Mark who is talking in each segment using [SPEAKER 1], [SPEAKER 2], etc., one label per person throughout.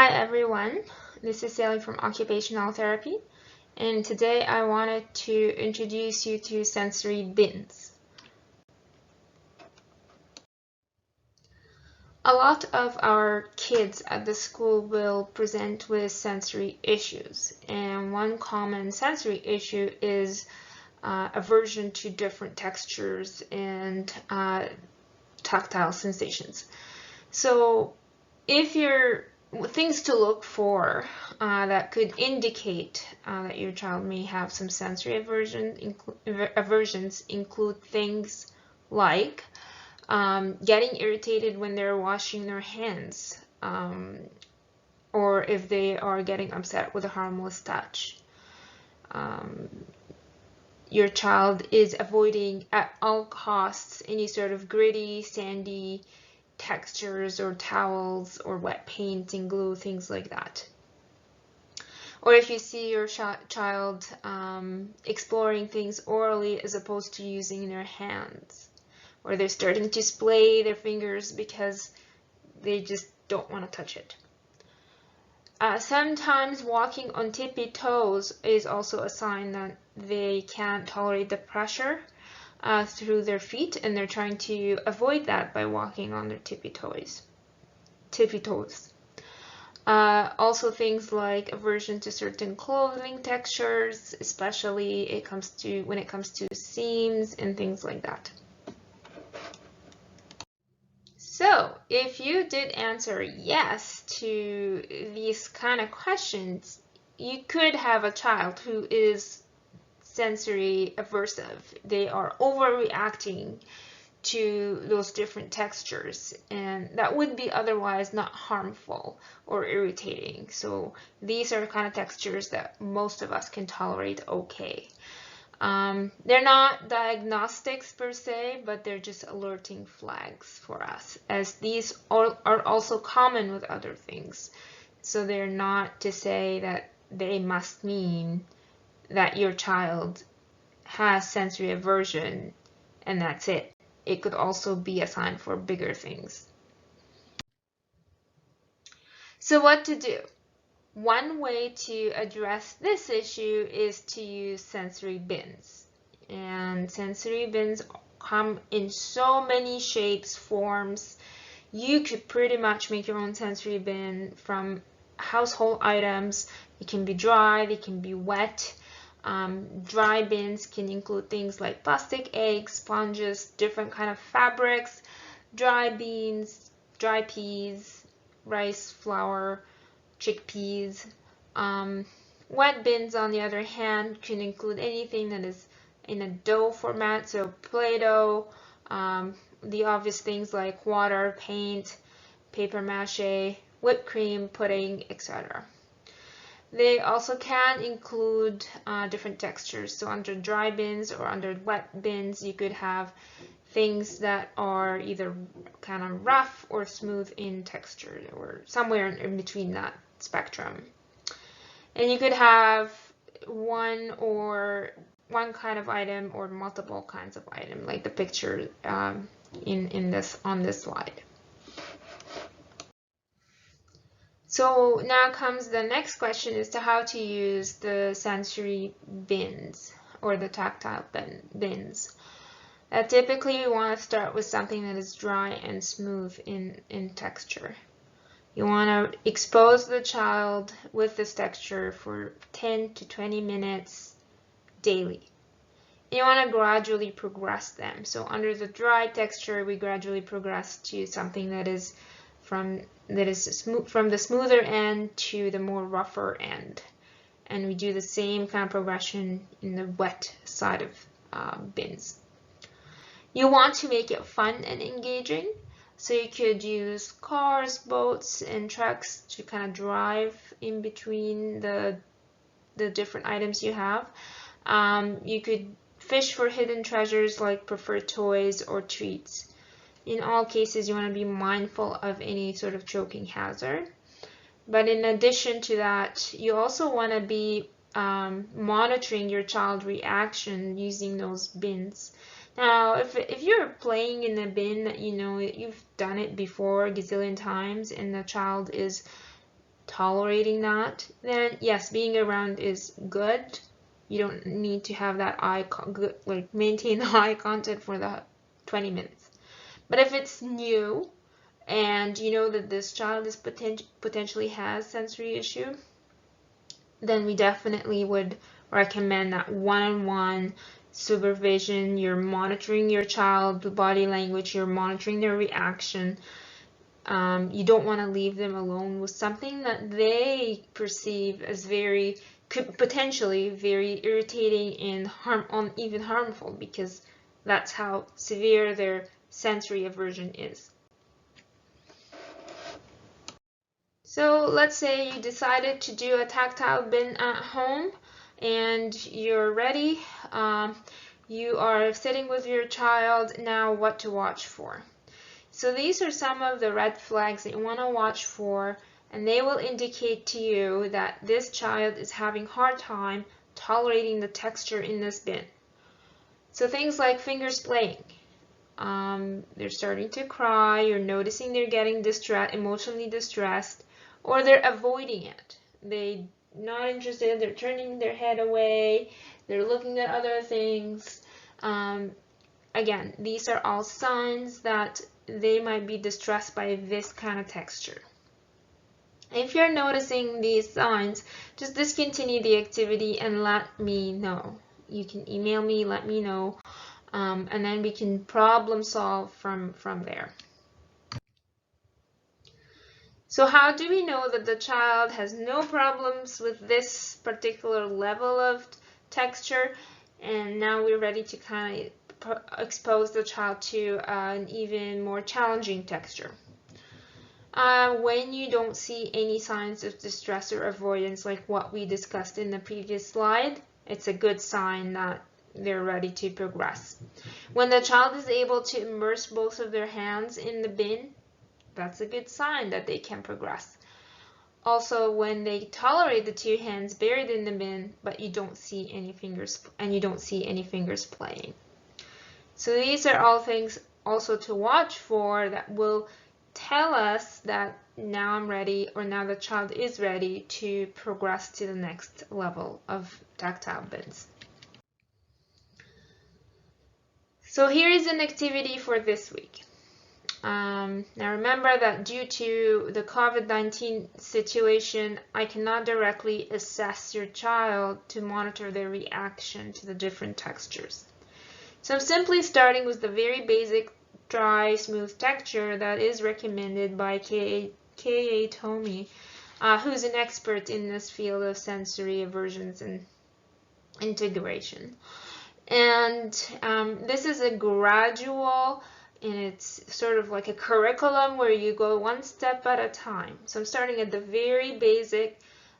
[SPEAKER 1] Hi everyone, this is Sally from Occupational Therapy, and today I wanted to introduce you to sensory bins. A lot of our kids at the school will present with sensory issues, and one common sensory issue is aversion to different textures and tactile sensations. So if you're things to look for that could indicate that your child may have some sensory aversions include things like getting irritated when they're washing their hands, or if they are getting upset with a harmless touch. Your child is avoiding at all costs any sort of gritty, sandy textures or towels or wet paint and glue, things like that. Or if you see your child exploring things orally as opposed to using their hands, or they're starting to splay their fingers because they just don't want to touch it. Sometimes walking on tippy toes is also a sign that they can't tolerate the pressure through their feet, and they're trying to avoid that by walking on their tippy toes. Also things like aversion to certain clothing textures, especially when it comes to seams and things like that. So if you did answer yes to these kind of questions, you could have a child who is sensory aversive. They are overreacting to those different textures, and that would be otherwise not harmful or irritating. So these are kind of textures that most of us can tolerate okay. They're not diagnostics per se, but they're just alerting flags for us, as these are also common with other things. So they're not to say that they must mean that your child has sensory aversion and that's it. It could also be a sign for bigger things. So what to do? One way to address this issue is to use sensory bins. And sensory bins come in so many shapes, forms. You could pretty much make your own sensory bin from household items. It can be dry, they can be wet. Dry bins can include things like plastic eggs, sponges, different kind of fabrics, dry beans, dry peas, rice, flour, chickpeas. Wet bins, on the other hand, can include anything that is in a dough format, so Play-Doh, the obvious things like water, paint, paper mache, whipped cream, pudding, etc. They also can include different textures. So under dry bins or under wet bins, you could have things that are either kind of rough or smooth in texture, or somewhere in between that spectrum. And you could have one kind of item or multiple kinds of item, like the picture on this slide. So now comes the next question as to how to use the sensory bins or the tactile bins. Typically, we want to start with something that is dry and smooth in texture. You want to expose the child with this texture for 10 to 20 minutes daily. You want to gradually progress them. So under the dry texture, we gradually progress to something that is from the smoother end to the more rougher end. And we do the same kind of progression in the wet side of bins. You want to make it fun and engaging. So you could use cars, boats, and trucks to kind of drive in between the different items you have. You could fish for hidden treasures like preferred toys or treats. In all cases, you want to be mindful of any sort of choking hazard. But in addition to that, you also want to be monitoring your child reaction using those bins. Now, if you're playing in a bin that you know you've done it before a gazillion times and the child is tolerating that, then yes, being around is good. You don't need to have that maintain the eye contact for the 20 minutes. But if it's new and you know that this child is potentially has sensory issue, then we definitely would recommend that one-on-one supervision. You're monitoring your child's body language, you're monitoring their reaction. You don't want to leave them alone with something that they perceive as potentially very irritating and even harmful, because that's how severe their sensory aversion is. So let's say you decided to do a tactile bin at home and you're ready. You are sitting with your child. Now, what to watch for? So these are some of the red flags that you want to watch for, and they will indicate to you that this child is having a hard time tolerating the texture in this bin. So things like fingers playing. They're starting to cry, you're noticing they're getting emotionally distressed, or they're avoiding it. They're not interested, they're turning their head away, they're looking at other things. Again, these are all signs that they might be distressed by this kind of texture. If you're noticing these signs, just discontinue the activity and let me know. You can email me, let me know, and then we can problem solve from there. So how do we know that the child has no problems with this particular level of texture, and now we're ready to kind of expose the child to an even more challenging texture? When you don't see any signs of distress or avoidance like what we discussed in the previous slide, it's a good sign that they're ready to progress. When the child is able to immerse both of their hands in the bin, that's a good sign that they can progress. Also, when they tolerate the two hands buried in the bin, but you don't see any fingers playing. So these are all things also to watch for that will tell us that now I'm ready, or now the child is ready to progress to the next level of tactile bins. So here is an activity for this week. Now remember that due to the COVID-19 situation, I cannot directly assess your child to monitor their reaction to the different textures. So I'm simply starting with the very basic dry, smooth texture that is recommended by K.A. Toomey, who's an expert in this field of sensory aversions and integration. And this is a gradual, and it's sort of like a curriculum where you go one step at a time. So I'm starting at the very basic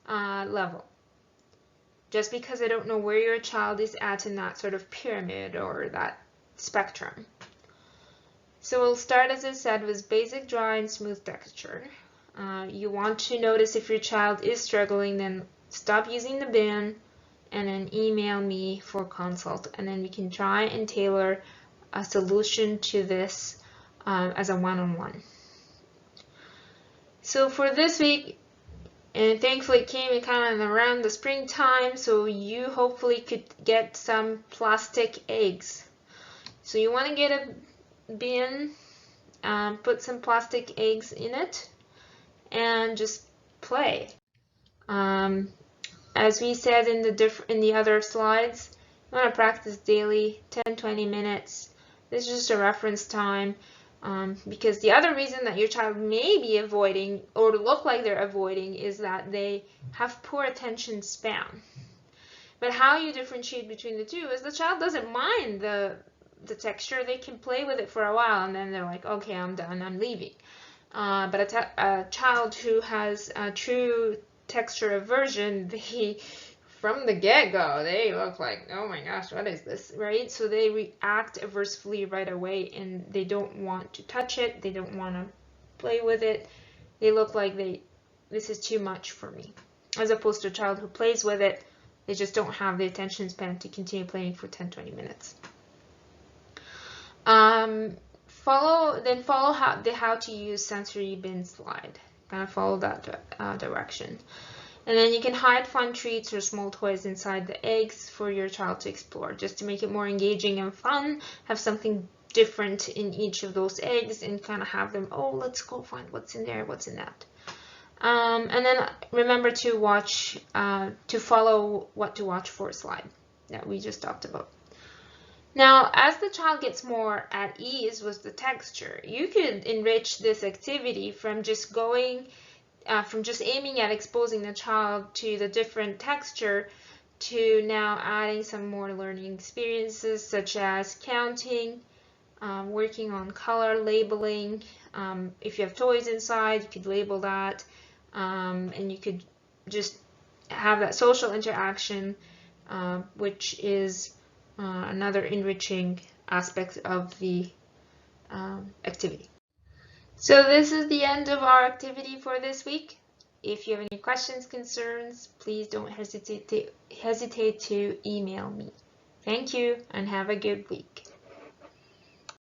[SPEAKER 1] level, just because I don't know where your child is at in that sort of pyramid or that spectrum. So we'll start, as I said, with basic dry and smooth texture. You want to notice if your child is struggling, then stop using the bin and then email me for consult, and then we can try and tailor a solution to this as a one-on-one. So for this week, and thankfully it came in kind of around the springtime, so you hopefully could get some plastic eggs. So you want to get a bin, put some plastic eggs in it, and just play. As we said in the other slides, you want to practice daily, 10-20 minutes. This is just a reference time, because the other reason that your child may be avoiding or look like they're avoiding is that they have poor attention span. But how you differentiate between the two is the child doesn't mind the texture. They can play with it for a while and then they're like, okay, I'm done, I'm leaving. But a child who has a true texture aversion, from the get-go, they look like, oh my gosh, what is this, right? So they react aversively right away, and they don't want to touch it, they don't want to play with it. They look like this is too much for me. As opposed to a child who plays with it, they just don't have the attention span to continue playing for 10-20 minutes. Follow how to use sensory bin slide. kind of follow that direction. And then you can hide fun treats or small toys inside the eggs for your child to explore, just to make it more engaging and fun. Have something different in each of those eggs and kind of have them, oh, let's go find what's in there, what's in that. And then remember to watch, to follow what to watch for slide that we just talked about. Now, as the child gets more at ease with the texture, you could enrich this activity from just aiming at exposing the child to the different texture to now adding some more learning experiences such as counting, working on color labeling. If you have toys inside, you could label that, and you could just have that social interaction, which is another enriching aspect of the activity. So this is the end of our activity for this week. If you have any questions, concerns, please don't hesitate to email me. Thank you and have a good week.